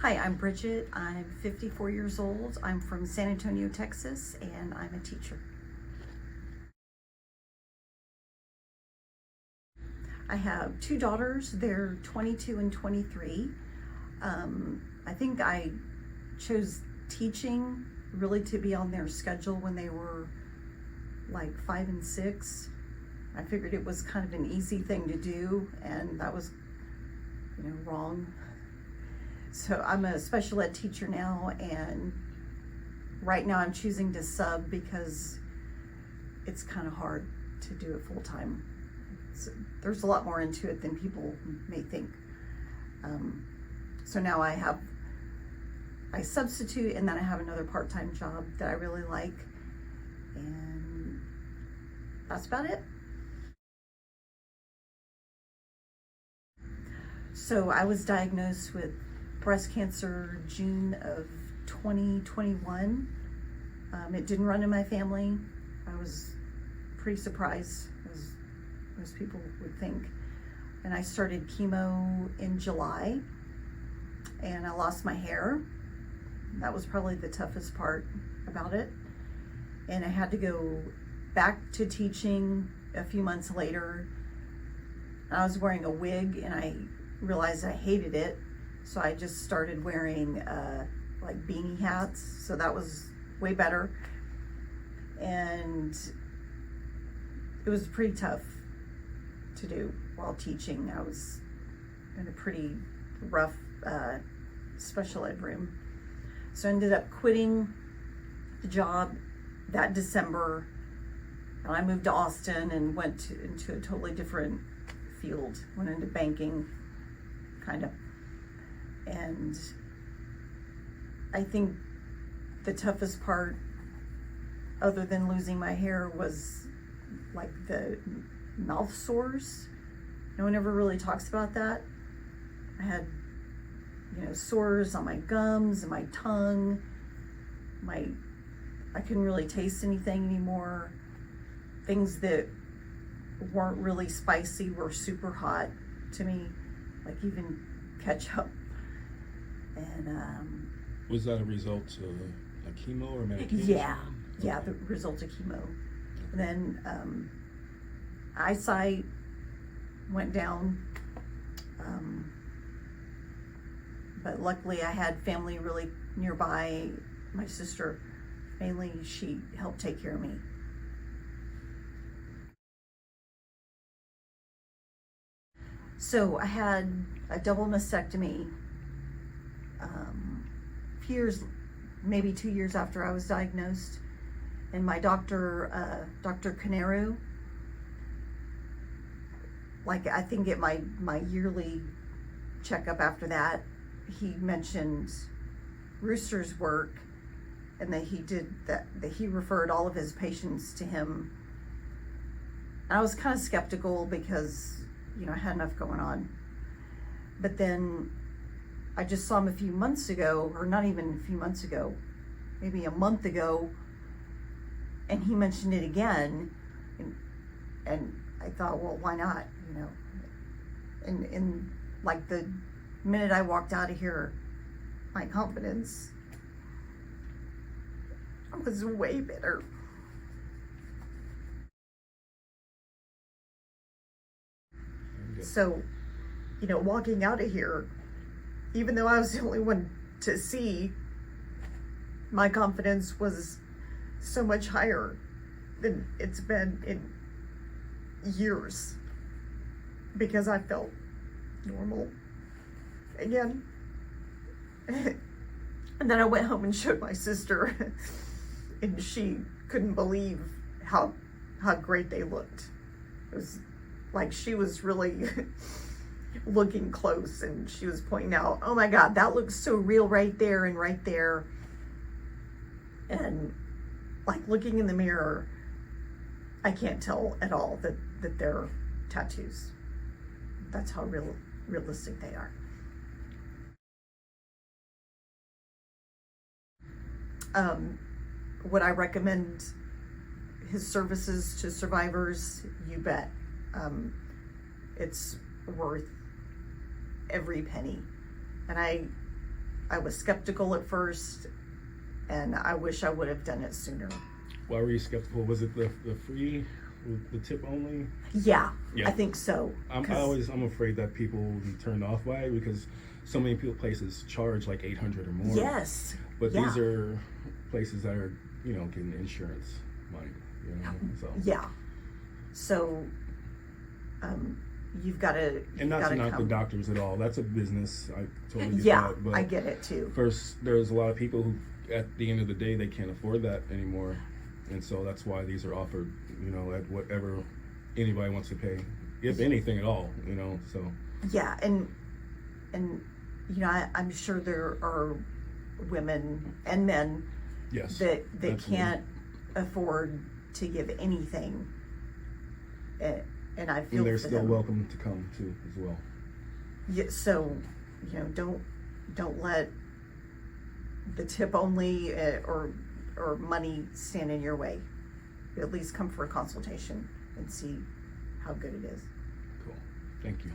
Hi, I'm Bridgett. I'm 54 years old. I'm from San Antonio, Texas, and I'm a teacher. I have two daughters. They're 22 and 23. I think I chose teaching really to be on their schedule when they were like 5 and 6. I figured it was kind of an easy thing to do, and that was, wrong. So I'm a special ed teacher now, and right now I'm choosing to sub because it's kind of hard to do it full time. There's a lot more into it than people may think. So now I substitute, and then I have another part-time job that I really like, and that's about it. So I was diagnosed with breast cancer June of 2021. It didn't run in my family. I was pretty surprised, as most people would think. And I started chemo in July, and I lost my hair. That was probably the toughest part about it. And I had to go back to teaching a few months later. I was wearing a wig, and I realized I hated it. So I just started wearing like beanie hats. So that was way better. And it was pretty tough to do while teaching. I was in a pretty rough special ed room. So I ended up quitting the job that December. And I moved to Austin and went into a totally different field. Went into banking, kind of. And I think the toughest part, other than losing my hair, was like the mouth sores. No one ever really talks about that. I had, sores on my gums and my tongue. I couldn't really taste anything anymore. Things that weren't really spicy were super hot to me, like even ketchup. And was that a result of a chemo or medication? Yeah, the result of chemo. And then eyesight went down, but luckily I had family really nearby. My sister, mainly, she helped take care of me. So I had a double mastectomy a few years, maybe 2 years after I was diagnosed. And my doctor, Dr. Canero, I think at my yearly checkup after that, he mentioned Rooster's work, and that he referred all of his patients to him. And I was kind of skeptical because, I had enough going on. But then I just saw him a few months ago, or not even a few months ago, maybe a month ago, and he mentioned it again, and I thought, well, why not, And like the minute I walked out of here, my confidence was way better. So, walking out of here, even though I was the only one to see, my confidence was so much higher than it's been in years, because I felt normal again. And then I went home and showed my sister, and she couldn't believe how great they looked. It was like she was really looking close, and she was pointing out, oh my God, that looks so real right there and right there. And like looking in the mirror, I can't tell at all that they're tattoos. That's how realistic they are. Would I recommend his services to survivors? You bet. It's worth every penny. And I I was skeptical at first, and I wish I would have done it sooner. Why were you skeptical? Was it the free, the tip only? Yeah, Yeah. I think so. I'm afraid that people will be turned off by it because so many places charge like $800 or more. Yes. But yeah. these are places that are, getting insurance money, so. Yeah. So, you've got to. And not to knock the doctors at all. That's a business. I totally get yeah, that. But I get it too. First, there's a lot of people who, at the end of the day, they can't afford that anymore. And so that's why these are offered, at whatever anybody wants to pay, if anything at all, so. Yeah, and I'm sure there are women and men yes, that absolutely. can't afford to give anything, and I feel and they're for still them. welcome to come too as well. Yeah, so don't let the tip only or money stand in your way. At least come for a consultation and see how good it is. Cool. Thank you.